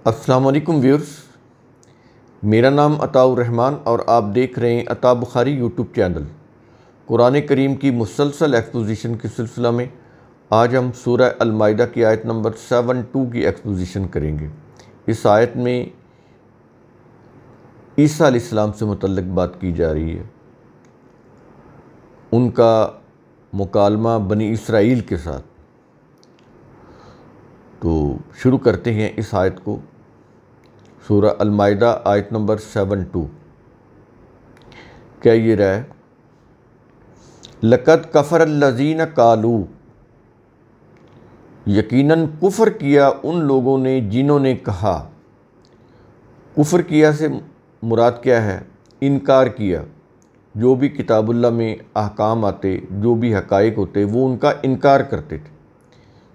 السلام علیکم ویورز، میرا نام عطاء الرحمن اور آپ دیکھ رہے ہیں عطاء بخاری یوٹیوب چینل۔ قرآن کریم کی مسلسل ایکسپوزیشن کے سلسلہ میں آج ہم سورہ المائدہ کی آیت نمبر 72 کی ایکسپوزیشن کریں گے۔ اس آیت میں عیسیٰ علیہ السلام سے متعلق بات کی جا رہی ہے، ان کا مکالمہ بنی اسرائیل کے ساتھ۔ تو شروع کرتے ہیں اس آیت کو۔ سورہ المائدہ آیت نمبر 72 کیا یہ رہا ہے؟ لَقَدْ كَفَرَ الَّذِينَ قَالُوا، یقیناً کفر کیا ان لوگوں نے جنہوں نے کہا۔ کفر کیا سے مراد کیا ہے؟ انکار کیا۔ جو بھی کتاب اللہ میں احکام آتے، جو بھی حقائق ہوتے، وہ ان کا انکار کرتے تھے،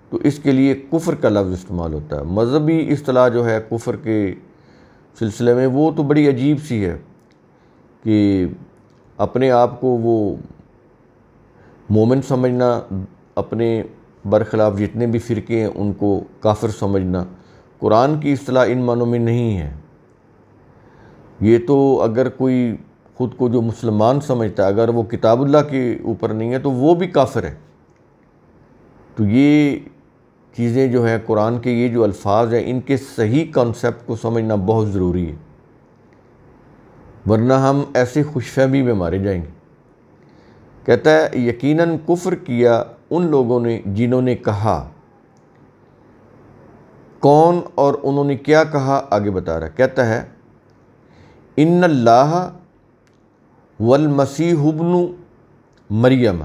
تو اس کے لیے کفر کا لفظ استعمال ہوتا ہے۔ مذہبی اصطلاح جو ہے کفر کے سلسلے میں، وہ تو بڑی عجیب سی ہے کہ اپنے آپ کو وہ مومن سمجھنا، اپنے برخلاف جتنے بھی فرقے ہیں ان کو کافر سمجھنا۔ قرآن کی اصطلاح ان معنوں میں نہیں ہے۔ یہ تو اگر کوئی خود کو جو مسلمان سمجھتا ہے، اگر وہ کتاب اللہ کے اوپر نہیں ہے تو وہ بھی کافر ہے۔ تو یہ چیزیں جو ہیں، قرآن کے یہ جو الفاظ ہیں، ان کے صحیح کانسیپٹ کو سمجھنا بہت ضروری ہے، ورنہ ہم ایسے خوش فہمی میں مارے جائیں گے۔ کہتا ہے یقیناً کفر کیا ان لوگوں نے جنہوں نے کہا۔ کون اور انہوں نے کیا کہا؟ آگے بتا رہا ہے، کہتا ہے ان اللہ والمسیح ابن مریم،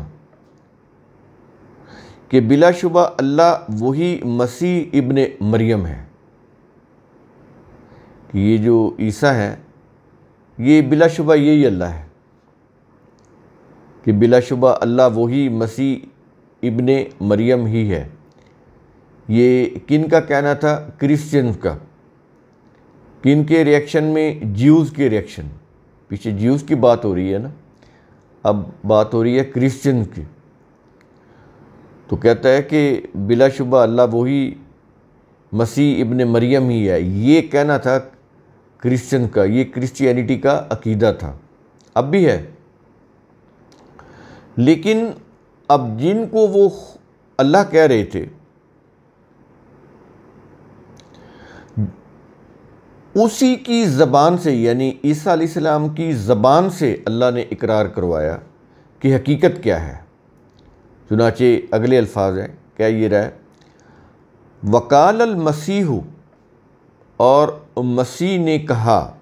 کہ بلا شبہ اللہ وہی مسیح ابن مریم ہے۔ کہ یہ جو عیسیٰ ہے، یہ بلا شبہ یہی اللہ ہے، کہ بلا شبہ اللہ وہی مسیح ابن مریم ہی ہے۔ یہ کن کا کہنا تھا؟ کرسچنز کا۔ کن کے ریئیکشن میں؟ جیوز کے ریئیکشن۔ پیچھے جیوز کی بات ہو رہی ہے نا، اب بات ہو رہی ہے کرسچنز کی۔ تو کہتا ہے کہ بلا شبہ اللہ وہی مسیح ابن مریم ہی ہے۔ یہ کہنا تھا کرسچن کا، یہ کرسچینٹی کا عقیدہ تھا، اب بھی ہے۔ لیکن اب جن کو وہ اللہ کہہ رہے تھے، اسی کی زبان سے، یعنی عیسیٰ علیہ السلام کی زبان سے اللہ نے اقرار کروایا کہ حقیقت کیا ہے۔ چنانچہ اگلے الفاظ ہیں، کیا یہ رہا ہے؟ وقال المسیح، اور مسیح نے کہا۔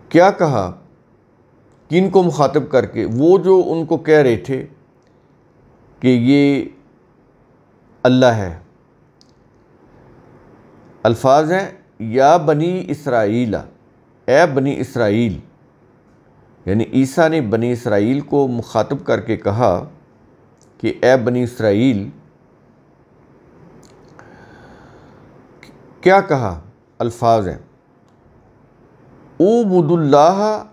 کیا کہا؟ کن کو مخاطب کر کے؟ وہ جو ان کو کہہ رہے تھے کہ یہ اللہ ہے۔ الفاظ ہیں یا بنی اسرائیل، اے بنی اسرائیل، یعنی عیسیٰ نے بنی اسرائیل کو مخاطب کر کے کہا کہ اے بنی اسرائیل۔ کیا کہا؟ الفاظ ہیں اعبدوا اللہ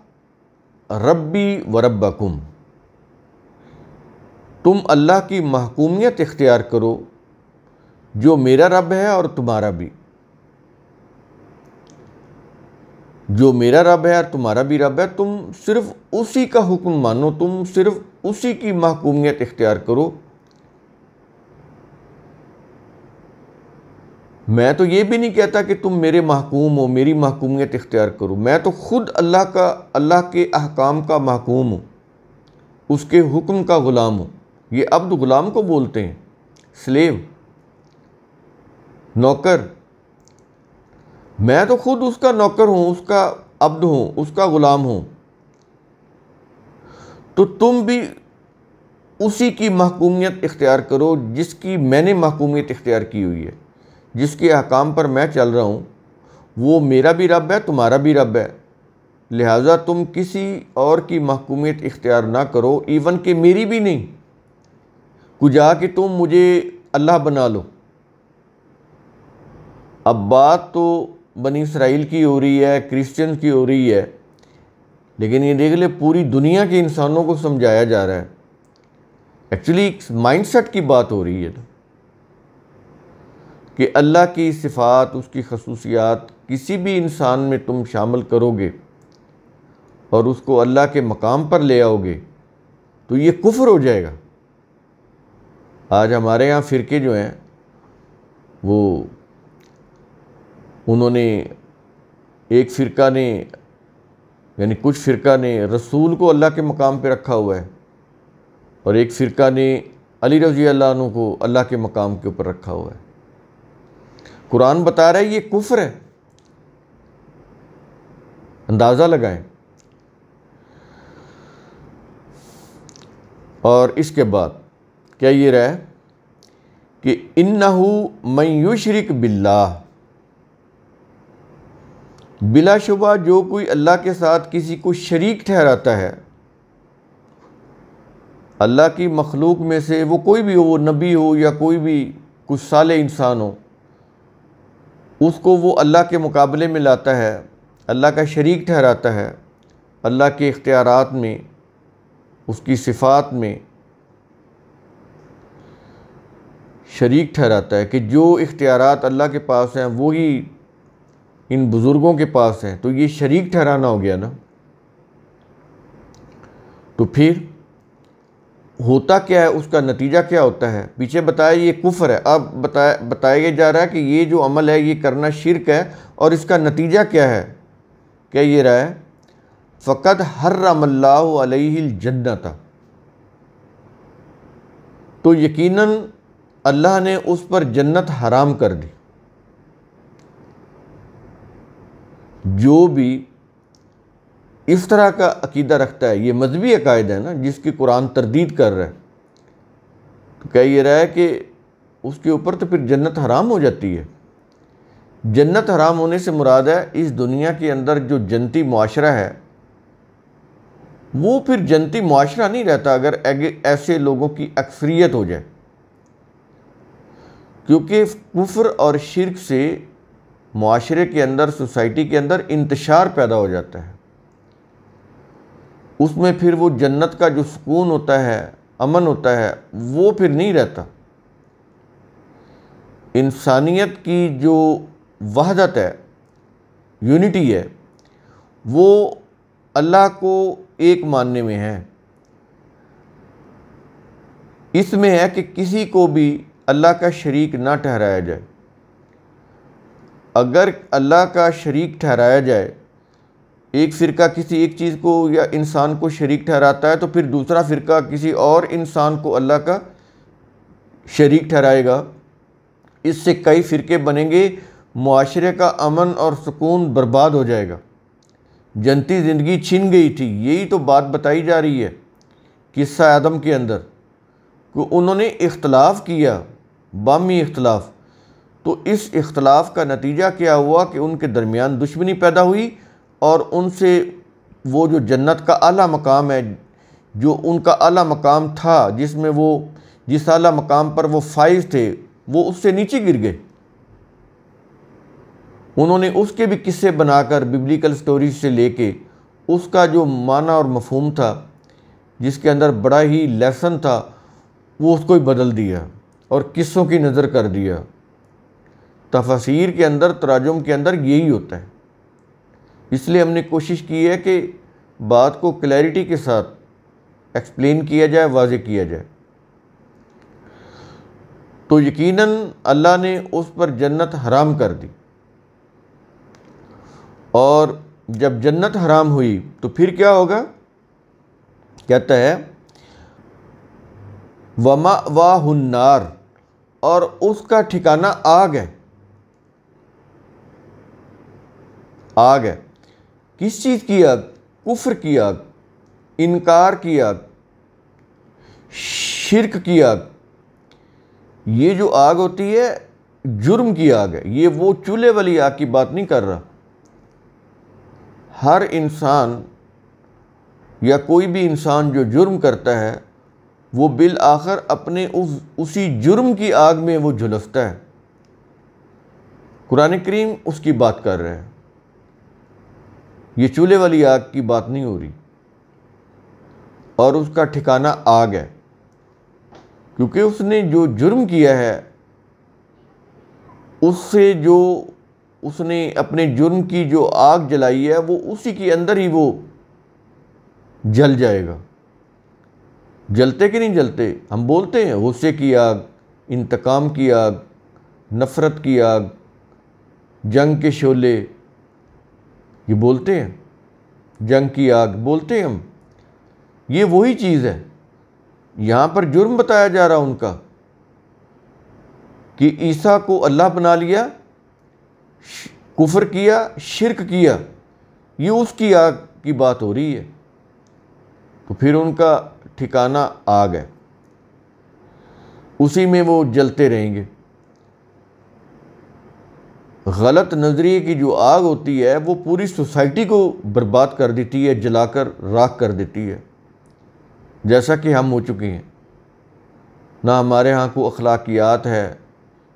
ربی و ربکم، تم اللہ کی محکومیت اختیار کرو جو میرا رب ہے اور تمہارا بھی، جو میرا رب ہے اور تمہارا بھی رب ہے۔ تم صرف اسی کا حکم مانو، تم صرف اسی کی محکومیت اختیار کرو۔ میں تو یہ بھی نہیں کہتا کہ تم میرے محکوم ہو، میری محکومیت اختیار کرو۔ میں تو خود اللہ کے احکام کا محکوم ہوں، اس کے حکم کا غلام ہوں۔ یہ عبد غلام کو بولتے ہیں، سلیو، نوکر۔ میں تو خود اس کا نوکر ہوں، اس کا عبد ہوں، اس کا غلام ہوں۔ تو تم بھی اسی کی محکومیت اختیار کرو جس کی میں نے محکومیت اختیار کی ہوئی ہے، جس کے احکام پر میں چل رہا ہوں۔ وہ میرا بھی رب ہے، تمہارا بھی رب ہے، لہٰذا تم کسی اور کی محکومیت اختیار نہ کرو، ایون کہ میری بھی نہیں، کو جا کہ تم مجھے اللہ بنا لو۔ اب بات تو بنی اسرائیل کی ہو رہی ہے، کرسچن کی ہو رہی ہے، لیکن یہ دیکھ لے پوری دنیا کے انسانوں کو سمجھایا جا رہا ہے۔ ایکچولی مائنڈ سیٹ کی بات ہو رہی ہے۔ کہ اللہ کی صفات، اس کی خصوصیات کسی بھی انسان میں تم شامل کرو گے اور اس کو اللہ کے مقام پر لے آؤ گے تو یہ کفر ہو جائے گا۔ آج ہمارے ہاں فرقے جو ہیں وہ انہوں نے ایک فرقہ نے یعنی کچھ فرقہ نے رسول کو اللہ کے مقام پہ رکھا ہوا ہے اور ایک فرقہ نے علی رضی اللہ عنہ کو اللہ کے مقام کے اوپر رکھا ہوا ہے۔ قرآن بتا رہا ہے یہ کفر ہے، اندازہ لگائیں۔ اور اس کے بعد کیا یہ رہا ہے کہ اِنَّهُ مَن یُشْرِک بِاللَّهِ، بلا شبہ جو کوئی اللہ کے ساتھ کسی کو شریک ٹھہراتا ہے، اللہ کی مخلوق میں سے وہ کوئی بھی ہو، وہ نبی ہو یا کوئی بھی کچھ صالح انسان ہو، اس کو وہ اللہ کے مقابلے میں لاتا ہے، اللہ کا شریک ٹھہراتا ہے، اللہ کے اختیارات میں، اس کی صفات میں شریک ٹھہراتا ہے کہ جو اختیارات اللہ کے پاس ہیں وہی ان بزرگوں کے پاس ہیں، تو یہ شریک ٹھہرانا ہو گیا نا۔ تو پھر ہوتا کیا ہے، اس کا نتیجہ کیا ہوتا ہے؟ پیچھے بتایا یہ کفر ہے، اب بتایا جا رہا ہے کہ یہ جو عمل ہے یہ کرنا شرک ہے، اور اس کا نتیجہ کیا ہے؟ کیا یہ رہا ہے فَقَدْ حَرَّمَ اللَّهُ عَلَيْهِ الْجَنَّةَ، تو یقیناً اللہ نے اس پر جنت حرام کر دی۔ جو بھی اس طرح کا عقیدہ رکھتا ہے، یہ مذہبی عقائد ہے نا جس کی قرآن تردید کر رہا ہے، تو کہہ یہ رہا ہے کہ اس کے اوپر تو پھر جنت حرام ہو جاتی ہے۔ جنت حرام ہونے سے مراد ہے اس دنیا کے اندر جو جنتی معاشرہ ہے وہ پھر جنتی معاشرہ نہیں رہتا اگر ایسے لوگوں کی اکثریت ہو جائے، کیونکہ کفر اور شرک سے معاشرے کے اندر، سوسائٹی کے اندر انتشار پیدا ہو جاتا ہے، اس میں پھر وہ جنت کا جو سکون ہوتا ہے، امن ہوتا ہے، وہ پھر نہیں رہتا۔ انسانیت کی جو وحدت ہے، یونٹی ہے، وہ اللہ کو ایک ماننے میں ہے، اس میں ہے کہ کسی کو بھی اللہ کا شریک نہ ٹھہرایا جائے۔ اگر اللہ کا شریک ٹھہرایا جائے، ایک فرقہ کسی ایک چیز کو یا انسان کو شریک ٹھہراتا ہے تو پھر دوسرا فرقہ کسی اور انسان کو اللہ کا شریک ٹھہرائے گا، اس سے کئی فرقے بنیں گے، معاشرے کا امن اور سکون برباد ہو جائے گا، جنتی زندگی چھن گئی تھی۔ یہی تو بات بتائی جا رہی ہے قصہ آدم کے اندر کہ انہوں نے اختلاف کیا، باہمی اختلاف، تو اس اختلاف کا نتیجہ کیا ہوا کہ ان کے درمیان دشمنی پیدا ہوئی، اور ان سے وہ جو جنت کا اعلیٰ مقام ہے، جو ان کا اعلیٰ مقام تھا، جس میں وہ جس اعلیٰ مقام پر وہ فائز تھے، وہ اس سے نیچے گر گئے۔ انہوں نے اس کے بھی قصے بنا کر ببلیکل سٹوریز سے لے کے اس کا جو معنی اور مفہوم تھا، جس کے اندر بڑا ہی لیسن تھا، وہ اس کو ہی بدل دیا اور قصوں کی نظر کر دیا۔ تفاسیر کے اندر، تراجم کے اندر یہی ہوتا ہے۔ اس لیے ہم نے کوشش کی ہے کہ بات کو کلیئرٹی کے ساتھ ایکسپلین کیا جائے، واضح کیا جائے۔ تو یقیناً اللہ نے اس پر جنت حرام کر دی، اور جب جنت حرام ہوئی تو پھر کیا ہوگا؟ کہتا ہے وَمَأْوَاهُ النَّارُ، اور اس کا ٹھکانہ آگ ہے۔ آگ ہے، کس چیز کی آگ؟ کفر کی آگ، انکار کی آگ، شرک کی آگ۔ یہ جو آگ ہوتی ہے جرم کی آگ ہے، یہ وہ چولہے والی آگ کی بات نہیں کر رہا۔ ہر انسان یا کوئی بھی انسان جو جرم کرتا ہے وہ بالآخر اپنے اسی جرم کی آگ میں وہ جھلستا ہے۔ قرآن کریم اس کی بات کر رہا ہے، یہ چولہے والی آگ کی بات نہیں ہو رہی، اور اس کا ٹھکانہ آگ ہے، کیونکہ اس نے جو جرم کیا ہے اس سے جو اس نے اپنے جرم کی جو آگ جلائی ہے وہ اسی کے اندر ہی وہ جل جائے گا۔ جلتے کہ نہیں جلتے؟ ہم بولتے ہیں غصے کی آگ، انتقام کی آگ، نفرت کی آگ، جنگ کے شعلے، یہ بولتے ہیں، جنگ کی آگ بولتے ہیں ہم، یہ وہی چیز ہے۔ یہاں پر جرم بتایا جا رہا ان کا کہ عیسیٰ کو اللہ بنا لیا، کفر کیا، شرک کیا، یہ اس کی آگ کی بات ہو رہی ہے۔ تو پھر ان کا ٹھکانہ آگ ہے، اسی میں وہ جلتے رہیں گے۔ غلط نظریے کی جو آگ ہوتی ہے وہ پوری سوسائٹی کو برباد کر دیتی ہے، جلا کر راکھ کر دیتی ہے، جیسا کہ ہم ہو چکے ہیں۔ نہ ہمارے ہاں کو اخلاقیات ہے،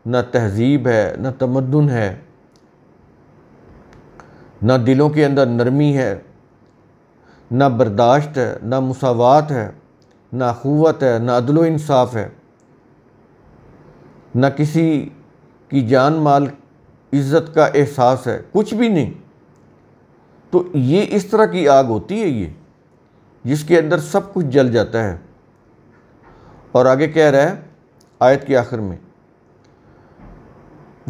نہ تہذیب ہے، نہ تمدن ہے، نہ دلوں کے اندر نرمی ہے، نہ برداشت ہے، نہ مساوات ہے، نہ اخوت ہے، نہ عدل و انصاف ہے، نہ کسی کی جان مال عزت کا احساس ہے، کچھ بھی نہیں۔ تو یہ اس طرح کی آگ ہوتی ہے یہ، جس کے اندر سب کچھ جل جاتا ہے۔ اور آگے کہہ رہا ہے آیت کے آخر میں،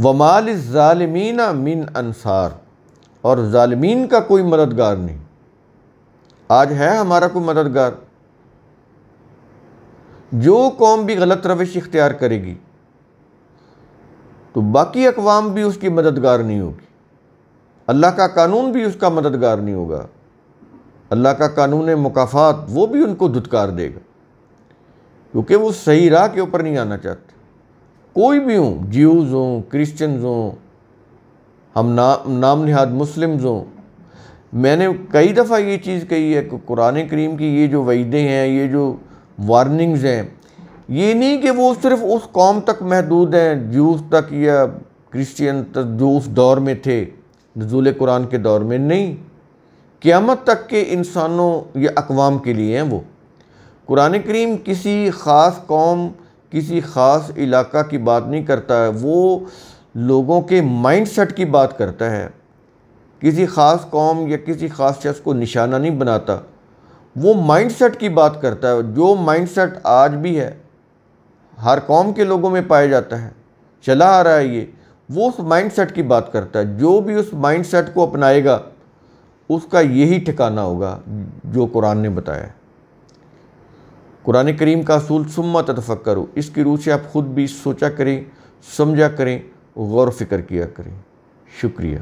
وَمَا لِلظَّالِمِينَ مِنْ أَنصَارٍ، اور ظالمین کا کوئی مددگار نہیں۔ آج ہے ہمارا کوئی مددگار؟ جو قوم بھی غلط روش اختیار کرے گی تو باقی اقوام بھی اس کی مددگار نہیں ہوگی، اللہ کا قانون بھی اس کا مددگار نہیں ہوگا، اللہ کا قانون مکافات وہ بھی ان کو دھتکار دے گا، کیونکہ وہ صحیح راہ کے اوپر نہیں آنا چاہتے۔ کوئی بھی ہوں، جیوز ہوں، کرسچنز ہوں، ہم نام نہاد مسلمز ہوں۔ میں نے کئی دفعہ یہ چیز کہی ہے کہ قرآن کریم کی یہ جو وعیدیں ہیں، یہ جو وارننگز ہیں، یہ نہیں کہ وہ صرف اس قوم تک محدود ہیں، جیوز تک یا کرسچین تک جو اس دور میں تھے نزول قرآن کے دور میں، نہیں، قیامت تک کے انسانوں یا اقوام کے لیے ہیں وہ۔ قرآن کریم کسی خاص قوم، کسی خاص علاقہ کی بات نہیں کرتا ہے، وہ لوگوں کے مائنڈ سیٹ کی بات کرتا ہے۔ کسی خاص قوم یا کسی خاص شخص کو نشانہ نہیں بناتا، وہ مائنڈ سیٹ کی بات کرتا ہے۔ جو مائنڈ سیٹ آج بھی ہے، ہر قوم کے لوگوں میں پایا جاتا ہے، چلا آ رہا ہے یہ، وہ اس مائنڈ سیٹ کی بات کرتا ہے۔ جو بھی اس مائنڈ سیٹ کو اپنائے گا اس کا یہی ٹھکانہ ہوگا جو قرآن نے بتایا ہے۔ قرآن کریم کا اصول ثم تتفکروا، اس کی روح سے آپ خود بھی سوچا کریں، سمجھا کریں، غور و فکر کیا کریں۔ شکریہ۔